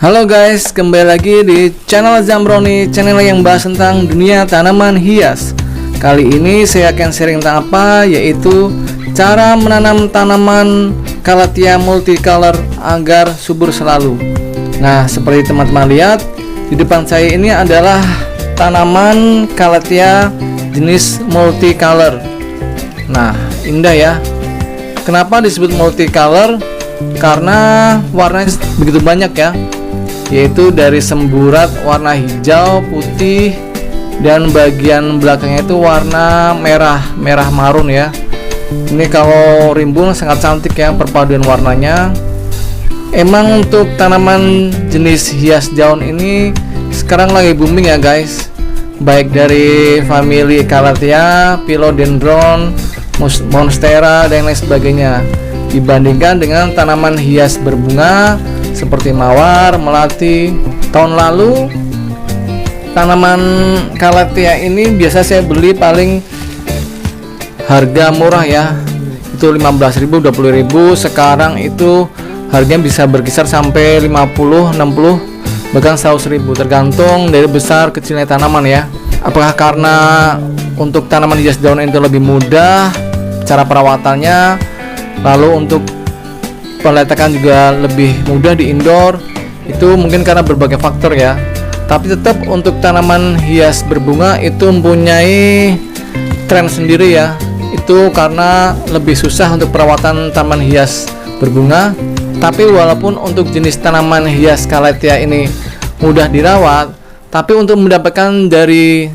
Halo guys, kembali lagi di channel Zambroni, channel yang bahas tentang dunia tanaman hias. Kali ini saya akan sharing tentang apa, yaitu cara menanam tanaman Calathea multicolor agar subur selalu. Nah, seperti teman-teman lihat, di depan saya ini adalah tanaman Calathea jenis multicolor. Nah, indah ya. Kenapa disebut multicolor? Karena warnanya begitu banyak ya, yaitu dari semburat warna hijau, putih, dan bagian belakangnya itu warna merah marun ya. Ini kalau rimbun sangat cantik ya perpaduan warnanya. Emang untuk tanaman jenis hias daun ini sekarang lagi booming ya guys, baik dari famili Calathea, Philodendron, Monstera, dan lain sebagainya, dibandingkan dengan tanaman hias berbunga seperti mawar, melati. Tahun lalu tanaman Calathea ini biasa saya beli paling harga murah ya, itu 15.000, 20.000. Sekarang itu harganya bisa berkisar sampai 50, 60, bahkan 100.000, tergantung dari besar kecilnya tanaman ya. Apakah karena untuk tanaman hias daun itu lebih mudah cara perawatannya, lalu untuk peletakan juga lebih mudah di indoor, itu mungkin karena berbagai faktor ya. Tapi tetap untuk tanaman hias berbunga itu mempunyai tren sendiri ya, itu karena lebih susah untuk perawatan tanaman hias berbunga. Tapi walaupun untuk jenis tanaman hias Calathea ini mudah dirawat, tapi untuk mendapatkan dari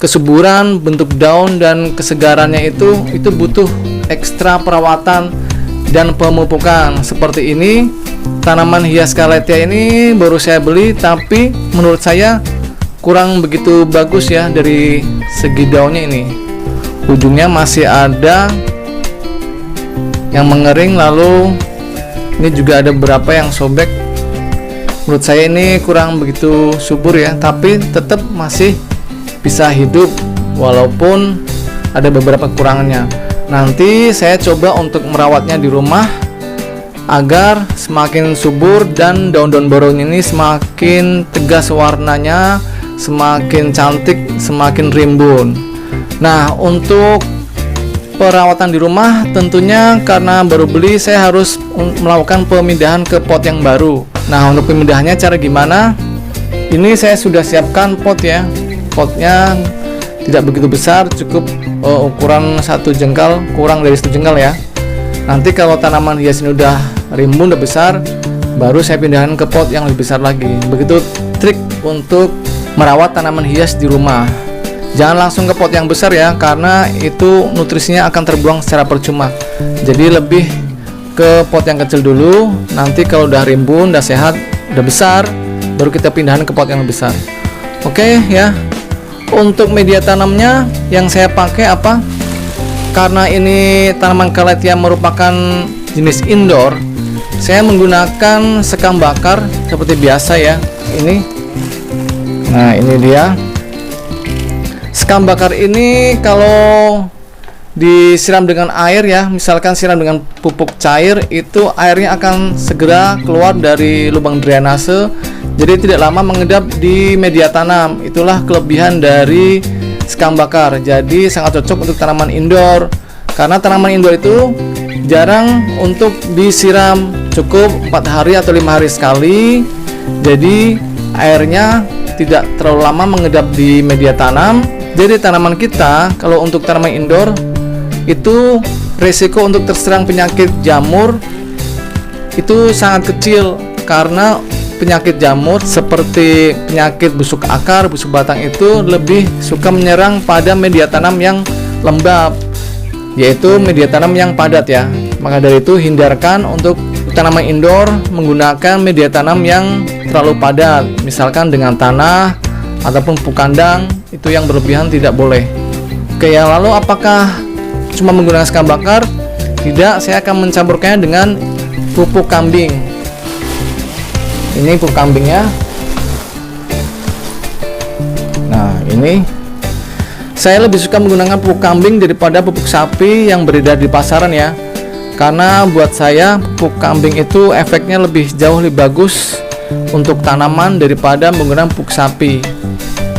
kesuburan, bentuk daun, dan kesegarannya itu butuh ekstra perawatan dan pemupukan. Seperti ini, tanaman hias Calathea ini baru saya beli, tapi menurut saya kurang begitu bagus ya dari segi daunnya. Ini ujungnya masih ada yang mengering, lalu ini juga ada beberapa yang sobek. Menurut saya ini kurang begitu subur ya, tapi tetap masih bisa hidup walaupun ada beberapa kekurangannya. Nanti saya coba untuk merawatnya di rumah agar semakin subur dan daun-daun barunya ini semakin tegas warnanya, semakin cantik, semakin rimbun. Nah, untuk perawatan di rumah tentunya karena baru beli saya harus melakukan pemindahan ke pot yang baru. Nah, untuk pemindahannya cara gimana? Ini saya sudah siapkan pot ya. Potnya tidak begitu besar, cukup ukuran 1 jengkal, kurang dari 1 jengkal ya. Nanti kalau tanaman hias ini udah rimbun, udah besar, baru saya pindahkan ke pot yang lebih besar lagi. Begitu trik untuk merawat tanaman hias di rumah. Jangan langsung ke pot yang besar ya, karena itu nutrisinya akan terbuang secara percuma. Jadi lebih ke pot yang kecil dulu. Nanti kalau udah rimbun, udah sehat, udah besar, baru kita pindahkan ke pot yang lebih besar. Oke ya. Untuk media tanamnya yang saya pakai apa? Karena ini tanaman Calathea merupakan jenis indoor, saya menggunakan sekam bakar seperti biasa ya. Ini. Nah, ini dia. Sekam bakar ini kalau disiram dengan air ya, misalkan siram dengan pupuk cair, itu airnya akan segera keluar dari lubang drainase, jadi tidak lama mengendap di media tanam. Itulah kelebihan dari sekam bakar. Jadi sangat cocok untuk tanaman indoor, karena tanaman indoor itu jarang untuk disiram, cukup 4 hari atau 5 hari sekali. Jadi airnya tidak terlalu lama mengendap di media tanam. Jadi tanaman kita kalau untuk tanaman indoor itu resiko untuk terserang penyakit jamur itu sangat kecil, karena penyakit jamur seperti penyakit busuk akar, busuk batang itu lebih suka menyerang pada media tanam yang lembab, yaitu media tanam yang padat ya. Maka dari itu hindarkan untuk tanaman indoor menggunakan media tanam yang terlalu padat, misalkan dengan tanah ataupun pupuk kandang, itu yang berlebihan tidak boleh. Oke ya, lalu apakah cuma menggunakan sekam bakar? Tidak, saya akan mencampurkannya dengan pupuk kambing. Ini pupuk kambingnya. Nah, ini saya lebih suka menggunakan pupuk kambing daripada pupuk sapi yang beredar di pasaran ya, karena buat saya pupuk kambing itu efeknya lebih jauh lebih bagus untuk tanaman daripada menggunakan pupuk sapi.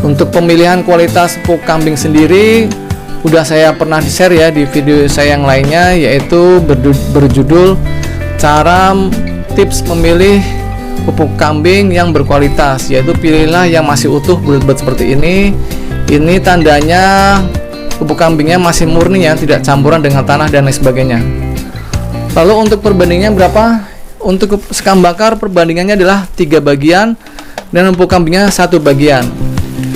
Untuk pemilihan kualitas pupuk kambing sendiri udah saya pernah di-share ya di video saya yang lainnya, yaitu berjudul cara tips memilih pupuk kambing yang berkualitas, yaitu pilihlah yang masih utuh bulat-bulat seperti ini. Ini tandanya pupuk kambingnya masih murni ya, tidak campuran dengan tanah dan lain sebagainya. Lalu untuk perbandingannya berapa? Untuk sekam bakar perbandingannya adalah 3 bagian dan pupuk kambingnya 1 bagian.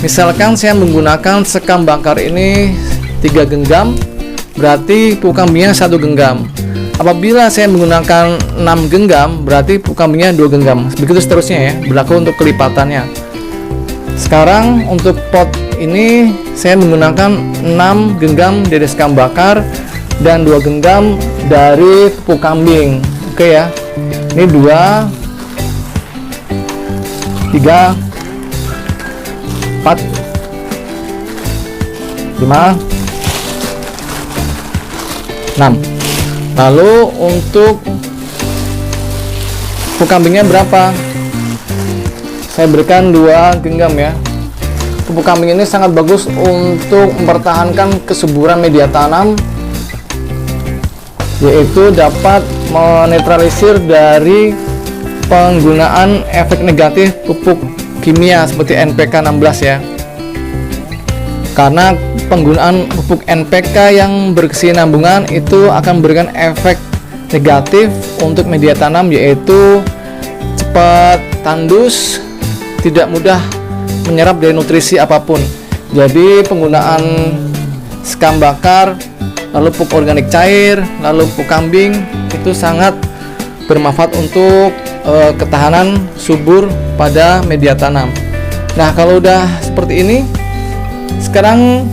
Misalkan saya menggunakan sekam bakar ini 3 genggam, berarti pupuk kambingnya 1 genggam. Apabila saya menggunakan 6 genggam, berarti pupuk kambingnya 2 genggam. Begitu seterusnya ya, berlaku untuk kelipatannya. Sekarang untuk pot ini saya menggunakan 6 genggam dari sekam bakar dan 2 genggam dari pupuk kambing. Oke ya, ini 2, 3, 4, 5, 6. Lalu untuk pupuk kambingnya berapa? Saya berikan 2 genggam ya. Pupuk kambing ini sangat bagus untuk mempertahankan kesuburan media tanam, yaitu dapat menetralisir dari penggunaan efek negatif pupuk kimia seperti NPK 16 ya. Karena penggunaan pupuk NPK yang berkesinambungan itu akan memberikan efek negatif untuk media tanam, yaitu cepat tandus, tidak mudah menyerap dari nutrisi apapun. Jadi penggunaan sekam bakar, lalu pupuk organik cair, lalu pupuk kambing itu sangat bermanfaat untuk ketahanan subur pada media tanam. Nah, kalau udah seperti ini, sekarang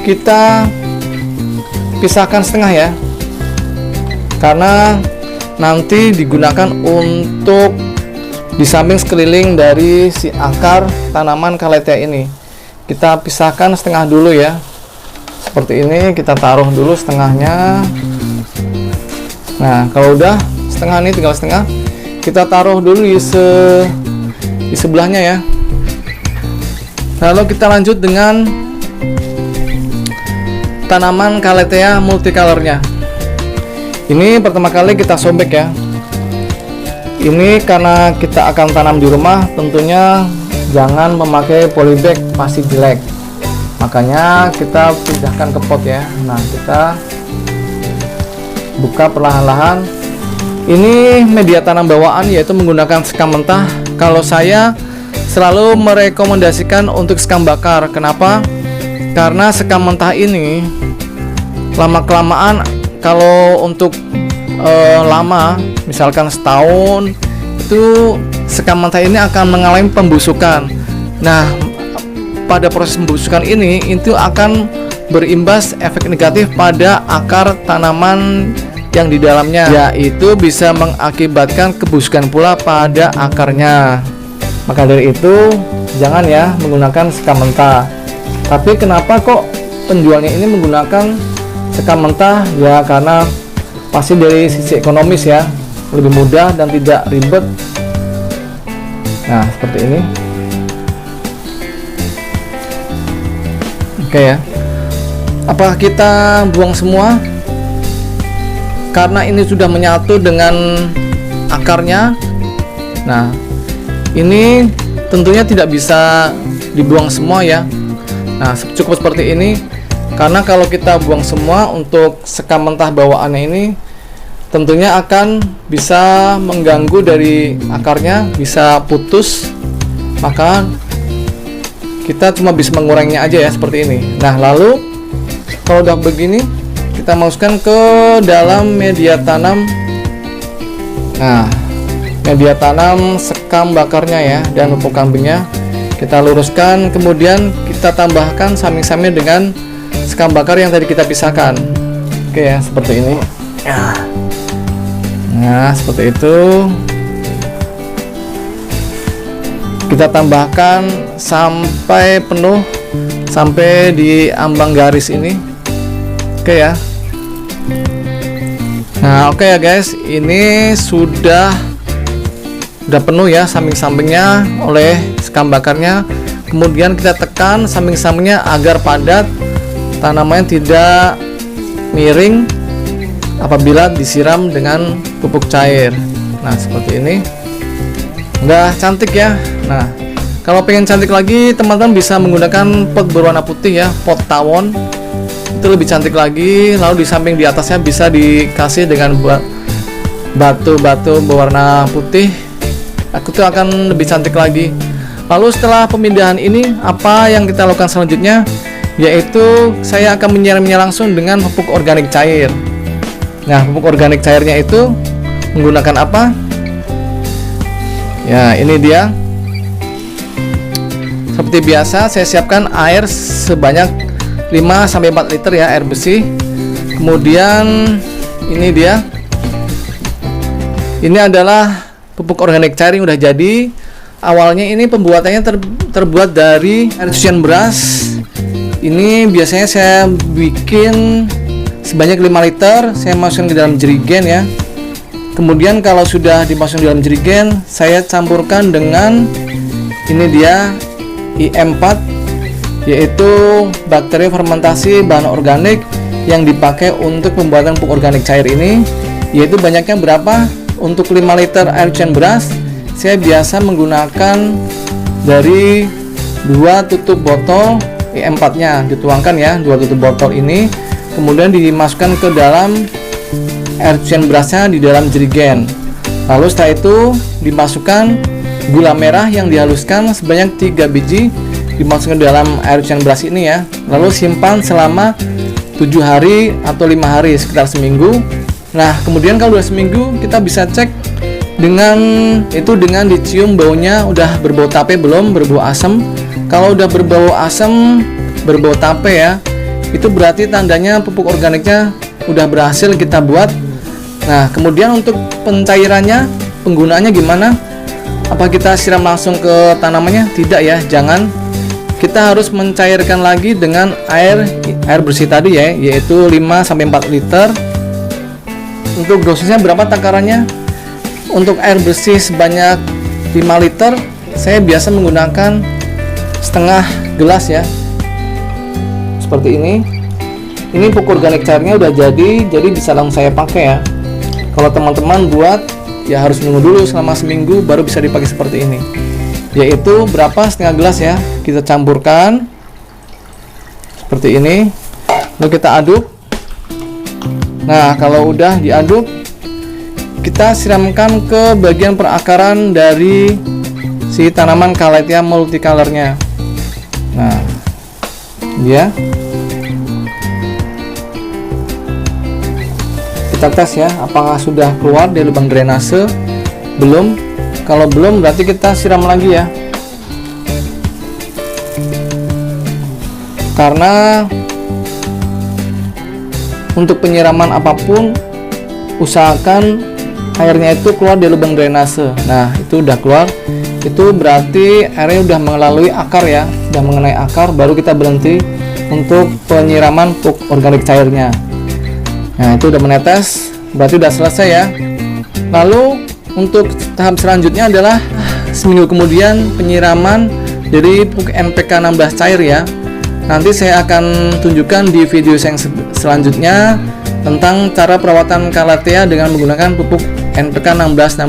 kita pisahkan setengah ya, karena nanti digunakan untuk di samping sekeliling dari si akar tanaman Calathea ini. Kita pisahkan setengah dulu ya, seperti ini. Kita taruh dulu setengahnya. Nah, kalau udah setengah nih, tinggal setengah, kita taruh dulu di sebelahnya ya. Lalu kita lanjut dengan tanaman Calathea multicolornya. Ini pertama kali kita sobek ya. Ini karena kita akan tanam di rumah, tentunya jangan memakai polybag, pasti jelek. Makanya kita pindahkan ke pot ya. Nah, kita buka perlahan-lahan. Ini media tanam bawaan, yaitu menggunakan sekam mentah. Kalau saya selalu merekomendasikan untuk sekam bakar. Kenapa? Karena sekam mentah ini lama-kelamaan, kalau untuk lama, misalkan setahun, itu sekam mentah ini akan mengalami pembusukan. Nah, pada proses pembusukan ini itu akan berimbas efek negatif pada akar tanaman yang di dalamnya, yaitu bisa mengakibatkan kebusukan pula pada akarnya. Maka dari itu jangan ya menggunakan sekam mentah. Tapi kenapa kok penjualnya ini menggunakan sekam mentah? Ya karena pasti dari sisi ekonomis ya, lebih mudah dan tidak ribet. Nah, seperti ini. Oke ya. Apakah kita buang semua? Karena ini sudah menyatu dengan akarnya. Nah, ini tentunya tidak bisa dibuang semua ya. Nah, cukup seperti ini. Karena kalau kita buang semua untuk sekam mentah bawaannya ini, tentunya akan bisa mengganggu dari akarnya, bisa putus. Maka kita cuma bisa menguranginya aja ya, seperti ini. Nah, lalu kalau udah begini, kita masukkan ke dalam media tanam. Nah, media tanam sekam bakarnya ya, dan pupuk kambingnya kita luruskan, kemudian kita tambahkan samping-samping dengan sekam bakar yang tadi kita pisahkan. Oke ya, seperti ini. Nah, seperti itu. Kita tambahkan sampai penuh, sampai di ambang garis ini. Oke ya. Nah, oke ya guys, ini sudah udah penuh ya samping-sampingnya oleh sekam bakarnya. Kemudian kita tekan samping-sampingnya agar padat, tanamannya tidak miring apabila disiram dengan pupuk cair. Nah seperti ini udah cantik ya. Nah kalau pengen cantik lagi, teman-teman bisa menggunakan pot berwarna putih ya, pot tawon, itu lebih cantik lagi. Lalu di samping di atasnya bisa dikasih dengan batu-batu berwarna putih, itu akan lebih cantik lagi. Lalu setelah pemindahan ini, apa yang kita lakukan selanjutnya, yaitu saya akan menyiramnya langsung dengan pupuk organik cair. Nah pupuk organik cairnya itu menggunakan apa? Ya ini dia. Seperti biasa saya siapkan air sebanyak 5-4 liter ya, air bersih. Kemudian ini dia. Ini adalah pupuk organik cair yang udah jadi. Awalnya ini pembuatannya terbuat dari air cucian beras. Ini biasanya saya bikin sebanyak 5 liter, saya masukkan ke dalam jerigen ya. Kemudian kalau sudah dimasukkan di dalam jerigen, saya campurkan dengan ini dia IM4, yaitu bakteri fermentasi bahan organik yang dipakai untuk pembuatan pupuk organik cair ini. Yaitu banyaknya berapa? Untuk 5 liter air cucian beras, saya biasa menggunakan dari 2 tutup botol IM4 nya, dituangkan ya 2 tutup botol ini, kemudian dimasukkan ke dalam air cucian berasnya di dalam jerigen. Lalu setelah itu dimasukkan gula merah yang dihaluskan sebanyak 3 biji, dimasukkan ke dalam air cucian beras ini ya. Lalu simpan selama 7 hari atau 5 hari, sekitar seminggu. Nah kemudian kalau udah seminggu, kita bisa cek dengan dicium baunya udah berbau tape belum, berbau asam. Kalau udah berbau asam, berbau tape ya, itu berarti tandanya pupuk organiknya udah berhasil kita buat. Nah kemudian untuk pencairannya, penggunaannya gimana? Apa kita siram langsung ke tanamannya? Tidak ya, jangan. Kita harus mencairkan lagi dengan air bersih tadi ya, yaitu 5-4 liter. Untuk dosisnya berapa takarannya? Untuk air bersih sebanyak 5 liter, saya biasa menggunakan setengah gelas ya, seperti ini. Ini pupuk organik cairnya udah jadi bisa langsung saya pakai ya. Kalau teman-teman buat, ya harus nunggu dulu selama seminggu baru bisa dipakai seperti ini. Yaitu berapa? Setengah gelas ya, kita campurkan seperti ini, lalu kita aduk. Nah kalau udah diaduk, kita siramkan ke bagian perakaran dari si tanaman Calathea multicolornya. Nah dia, kita tes ya apakah sudah keluar dari lubang drainase. Belum. Kalau belum berarti kita siram lagi ya, karena untuk penyiraman apapun usahakan airnya itu keluar dari lubang drainase. Nah itu udah keluar, itu berarti airnya udah melalui akar ya, udah mengenai akar, baru kita berhenti untuk penyiraman pupuk organik cairnya. Nah itu udah menetes, berarti udah selesai ya. Lalu untuk tahap selanjutnya adalah seminggu kemudian penyiraman dari pupuk NPK 16 cair ya. Nanti saya akan tunjukkan di video yang selanjutnya tentang cara perawatan Calathea dengan menggunakan pupuk NPK 16.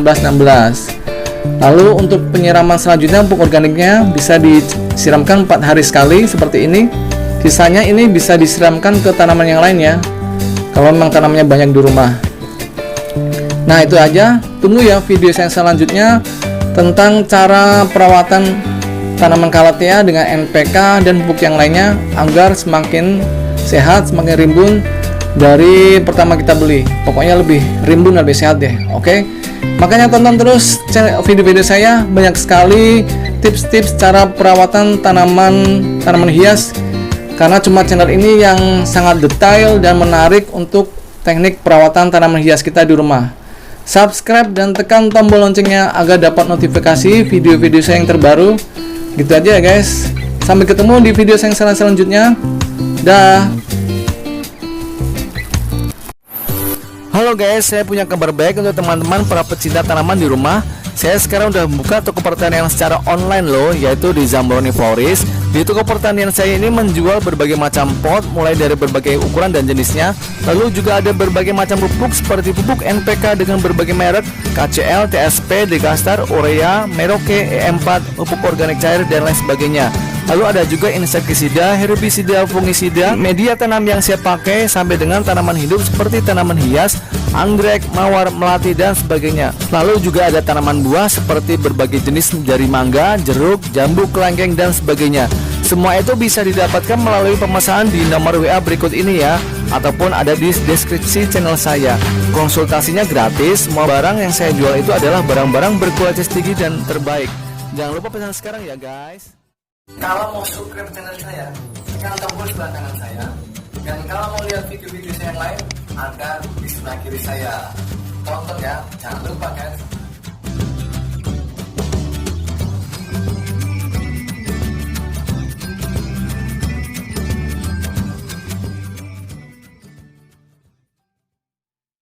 Lalu untuk penyiraman selanjutnya pupuk organiknya bisa disiramkan 4 hari sekali seperti ini. Sisanya ini bisa disiramkan ke tanaman yang lain ya, kalau memang tanamannya banyak di rumah. Nah itu aja, tunggu ya video saya selanjutnya tentang cara perawatan tanaman Calathea dengan NPK dan pupuk yang lainnya agar semakin sehat, semakin rimbun dari pertama kita beli. Pokoknya lebih rimbun, lebih sehat deh. Oke, makanya tonton terus video-video saya, banyak sekali tips-tips cara perawatan tanaman hias, karena cuma channel ini yang sangat detail dan menarik untuk teknik perawatan tanaman hias kita di rumah. Subscribe dan tekan tombol loncengnya agar dapat notifikasi video-video saya yang terbaru. Gitu aja ya guys. Sampai ketemu di video saya yang selanjutnya. Dah. Halo guys, saya punya kabar baik untuk teman-teman para pecinta tanaman di rumah. Saya sekarang udah buka toko pertanian secara online loh, yaitu di Zambroni Florist. Di toko pertanian saya ini menjual berbagai macam pot, mulai dari berbagai ukuran dan jenisnya. Lalu juga ada berbagai macam pupuk seperti pupuk NPK dengan berbagai merek, KCL, TSP, Dekastar, Urea, Merauke, E4, pupuk organik cair, dan lain sebagainya. Lalu ada juga insektisida, herbisida, fungisida, media tanam yang saya pakai sampai dengan tanaman hidup seperti tanaman hias, anggrek, mawar, melati, dan sebagainya. Lalu juga ada tanaman buah seperti berbagai jenis dari mangga, jeruk, jambu, kelengkeng, dan sebagainya. Semua itu bisa didapatkan melalui pemesanan di nomor WA berikut ini ya, ataupun ada di deskripsi channel saya. Konsultasinya gratis. Semua barang yang saya jual itu adalah barang-barang berkualitas tinggi dan terbaik. Jangan lupa pesan sekarang ya guys. Kalau mau subscribe channel saya, tekan tombol sebelah kanan saya. Dan kalau mau lihat video-video saya yang lain, ada di sebelah kiri saya. Tonton ya, jangan lupa guys.